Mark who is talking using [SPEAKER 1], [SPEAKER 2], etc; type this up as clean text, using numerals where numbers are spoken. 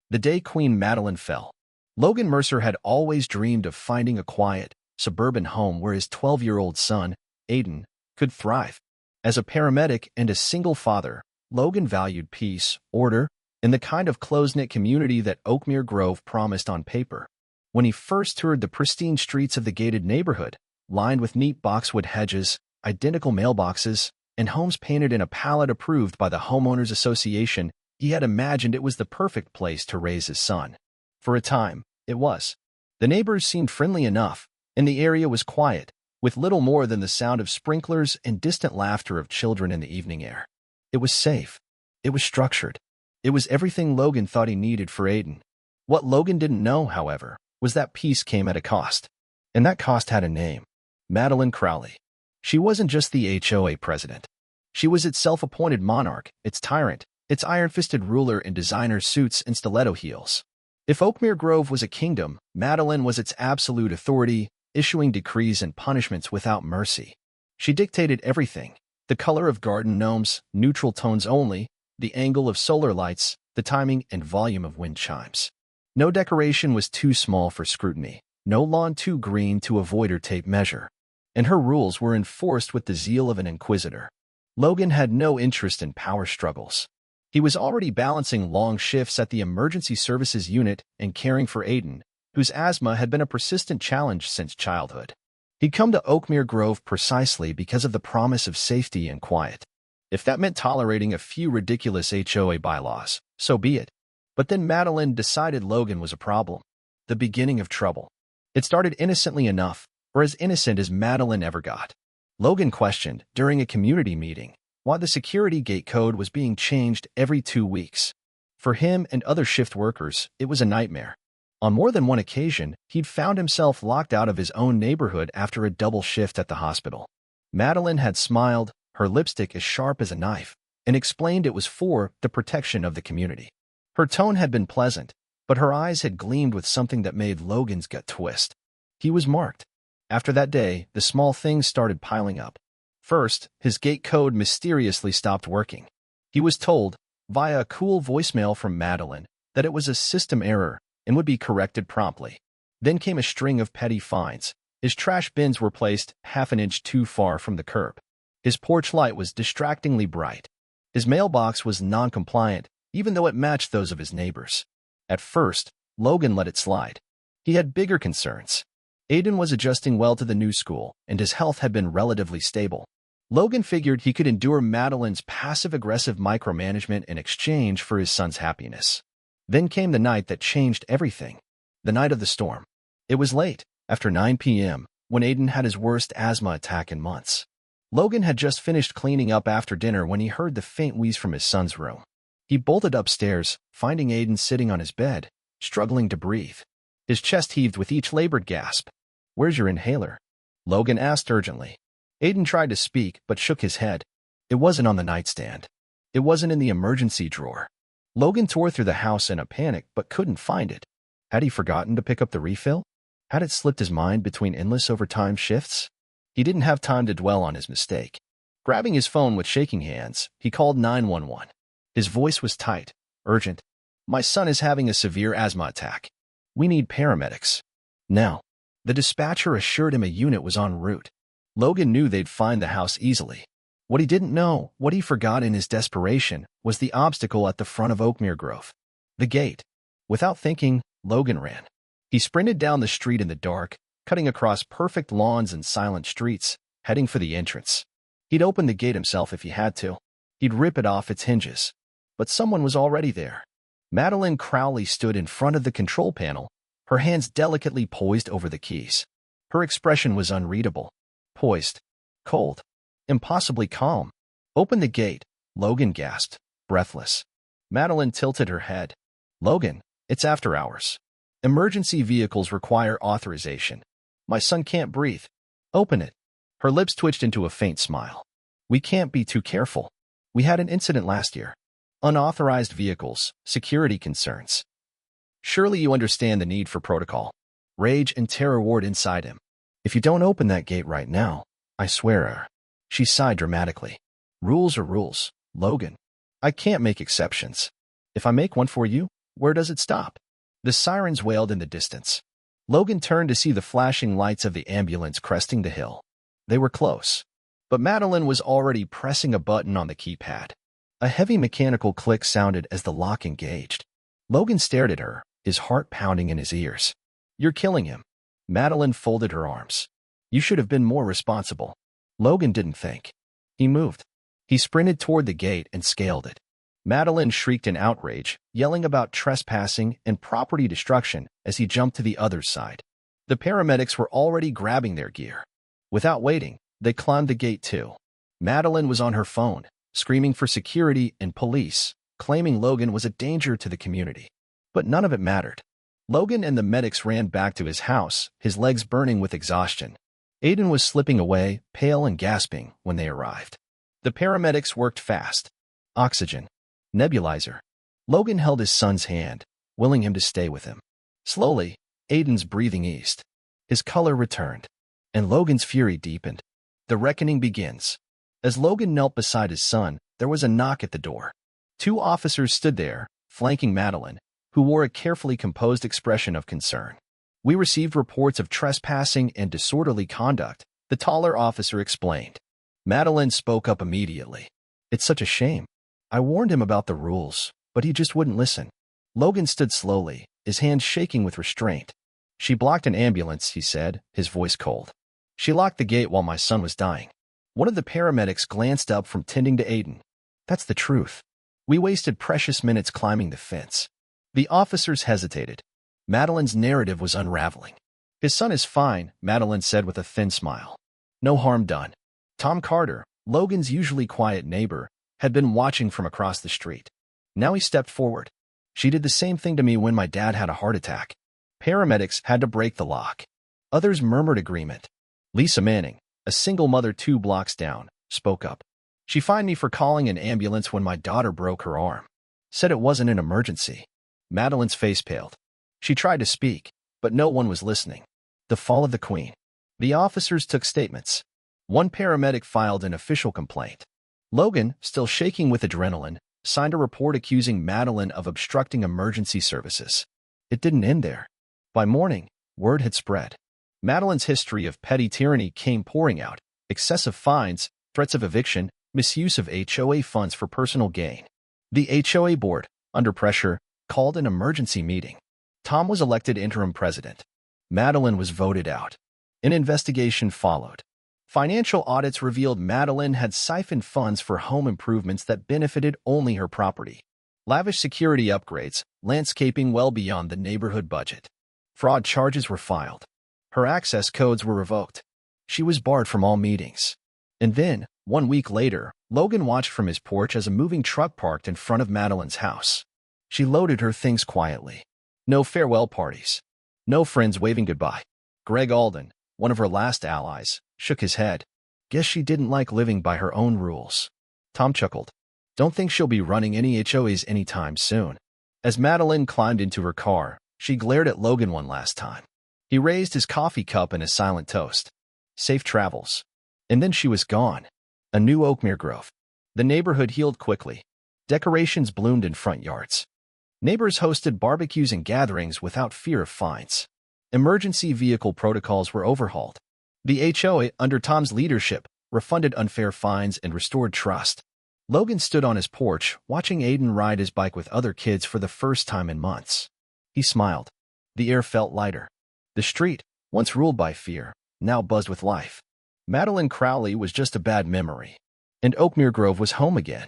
[SPEAKER 1] The day Queen Madeline fell. Logan Mercer had always dreamed of finding a quiet, suburban home where his 12-year-old son, Aiden, could thrive. As a paramedic and a single father, Logan valued peace, order, and the kind of close-knit community that Oakmere Grove promised on paper. When he first toured the pristine streets of the gated neighborhood, lined with neat boxwood hedges, identical mailboxes, and homes painted in a palette approved by the Homeowners Association, he had imagined it was the perfect place to raise his son. For a time, it was. The neighbors seemed friendly enough, and the area was quiet, with little more than the sound of sprinklers and distant laughter of children in the evening air. It was safe. It was structured. It was everything Logan thought he needed for Aiden. What Logan didn't know, however, was that peace came at a cost. And that cost had a name. Madeline Crowley. She wasn't just the HOA president. She was its self-appointed monarch, its tyrant, its iron-fisted ruler in designer suits and stiletto heels. If Oakmere Grove was a kingdom, Madeline was its absolute authority, issuing decrees and punishments without mercy. She dictated everything: the color of garden gnomes, neutral tones only, the angle of solar lights, the timing and volume of wind chimes. No decoration was too small for scrutiny, no lawn too green to avoid her tape measure. And her rules were enforced with the zeal of an inquisitor. Logan had no interest in power struggles. He was already balancing long shifts at the emergency services unit and caring for Aiden, whose asthma had been a persistent challenge since childhood. He'd come to Oakmere Grove precisely because of the promise of safety and quiet. If that meant tolerating a few ridiculous HOA bylaws, so be it. But then Madeline decided Logan was a problem. The beginning of trouble. It started innocently enough, or as innocent as Madeline ever got. Logan questioned, during a community meeting, why the security gate code was being changed every 2 weeks. For him and other shift workers, it was a nightmare. On more than one occasion, he'd found himself locked out of his own neighborhood after a double shift at the hospital. Madeline had smiled, her lipstick as sharp as a knife, and explained it was for the protection of the community. Her tone had been pleasant, but her eyes had gleamed with something that made Logan's gut twist. He was marked. After that day, the small things started piling up. First, his gate code mysteriously stopped working. He was told, via a cool voicemail from Madeline, that it was a system error and would be corrected promptly. Then came a string of petty fines. His trash bins were placed half an inch too far from the curb. His porch light was distractingly bright. His mailbox was non-compliant, even though it matched those of his neighbors. At first, Logan let it slide. He had bigger concerns. Aiden was adjusting well to the new school, and his health had been relatively stable. Logan figured he could endure Madeline's passive-aggressive micromanagement in exchange for his son's happiness. Then came the night that changed everything. The night of the storm. It was late, after 9 p.m., when Aiden had his worst asthma attack in months. Logan had just finished cleaning up after dinner when he heard the faint wheeze from his son's room. He bolted upstairs, finding Aiden sitting on his bed, struggling to breathe. His chest heaved with each labored gasp. "Where's your inhaler?" Logan asked urgently. Aiden tried to speak, but shook his head. It wasn't on the nightstand. It wasn't in the emergency drawer. Logan tore through the house in a panic, but couldn't find it. Had he forgotten to pick up the refill? Had it slipped his mind between endless overtime shifts? He didn't have time to dwell on his mistake. Grabbing his phone with shaking hands, he called 911. His voice was tight, urgent. "My son is having a severe asthma attack. We need paramedics. Now." The dispatcher assured him a unit was en route. Logan knew they'd find the house easily. What he didn't know, what he forgot in his desperation, was the obstacle at the front of Oakmere Grove. The gate. Without thinking, Logan ran. He sprinted down the street in the dark, cutting across perfect lawns and silent streets, heading for the entrance. He'd open the gate himself if he had to. He'd rip it off its hinges. But someone was already there. Madeline Crowley stood in front of the control panel, her hands delicately poised over the keys. Her expression was unreadable. Poised. Cold. Impossibly calm. "Open the gate," Logan gasped, breathless. Madeline tilted her head. "Logan, it's after hours. Emergency vehicles require authorization. My son can't breathe. Open it." Her lips twitched into a faint smile. "We can't be too careful. We had an incident last year. Unauthorized vehicles, security concerns." Surely you understand the need for protocol. Rage and terror roared inside him. "If you don't open that gate right now, I swear." She sighed dramatically. "Rules are rules, Logan. I can't make exceptions. If I make one for you, Where does it stop? The sirens wailed in the distance. Logan turned to see the flashing lights of the ambulance cresting the hill. They were close. But Madeline was already pressing a button on the keypad. A heavy mechanical click sounded as the lock engaged. Logan stared at her, his heart pounding in his ears. You're killing him. Madeline folded her arms. You should have been more responsible. Logan didn't think. He moved. He sprinted toward the gate and scaled it. Madeline shrieked in outrage, yelling about trespassing and property destruction as he jumped to the other side. The paramedics were already grabbing their gear. Without waiting, they climbed the gate too. Madeline was on her phone, screaming for security and police, claiming Logan was a danger to the community. But none of it mattered. Logan and the medics ran back to his house, his legs burning with exhaustion. Aiden was slipping away, pale and gasping, when they arrived. The paramedics worked fast. Oxygen. Nebulizer. Logan held his son's hand, willing him to stay with him. Slowly, Aiden's breathing eased. His color returned, and Logan's fury deepened. The reckoning begins. As Logan knelt beside his son, there was a knock at the door. 2 officers stood there, flanking Madeline, who wore a carefully composed expression of concern. We received reports of trespassing and disorderly conduct, the taller officer explained. Madeline spoke up immediately. It's such a shame. I warned him about the rules, but he just wouldn't listen. Logan stood slowly, his hands shaking with restraint. She blocked an ambulance, he said, his voice cold. She locked the gate while my son was dying. One of the paramedics glanced up from tending to Aiden. That's the truth. We wasted precious minutes climbing the fence. The officers hesitated. Madeline's narrative was unraveling. His son is fine, Madeline said with a thin smile. No harm done. Tom Carter, Logan's usually quiet neighbor, had been watching from across the street. Now he stepped forward. She did the same thing to me when my dad had a heart attack. Paramedics had to break the lock. Others murmured agreement. Lisa Manning, a single mother 2 blocks down, spoke up. She fined me for calling an ambulance when my daughter broke her arm. Said it wasn't an emergency. Madeline's face paled. She tried to speak, but no one was listening. The fall of the Queen. The officers took statements. One paramedic filed an official complaint. Logan, still shaking with adrenaline, signed a report accusing Madeline of obstructing emergency services. It didn't end there. By morning, word had spread. Madeline's history of petty tyranny came pouring out: excessive fines, threats of eviction, misuse of HOA funds for personal gain. The HOA board, under pressure, called an emergency meeting. Tom was elected interim president. Madeline was voted out. An investigation followed. Financial audits revealed Madeline had siphoned funds for home improvements that benefited only her property. Lavish security upgrades, landscaping well beyond the neighborhood budget. Fraud charges were filed. Her access codes were revoked. She was barred from all meetings. And then, 1 week later, Logan watched from his porch as a moving truck parked in front of Madeline's house. She loaded her things quietly. No farewell parties. No friends waving goodbye. Greg Alden, one of her last allies, shook his head. Guess she didn't like living by her own rules. Tom chuckled. Don't think she'll be running any HOAs anytime soon. As Madeline climbed into her car, she glared at Logan one last time. He raised his coffee cup in a silent toast. Safe travels. And then she was gone. A new Oakmere grove. The neighborhood healed quickly. Decorations bloomed in front yards. Neighbors hosted barbecues and gatherings without fear of fines. Emergency vehicle protocols were overhauled. The HOA, under Tom's leadership, refunded unfair fines and restored trust. Logan stood on his porch, watching Aiden ride his bike with other kids for the first time in months. He smiled. The air felt lighter. The street, once ruled by fear, now buzzed with life. Madeline Crowley was just a bad memory. And Oakmere Grove was home again.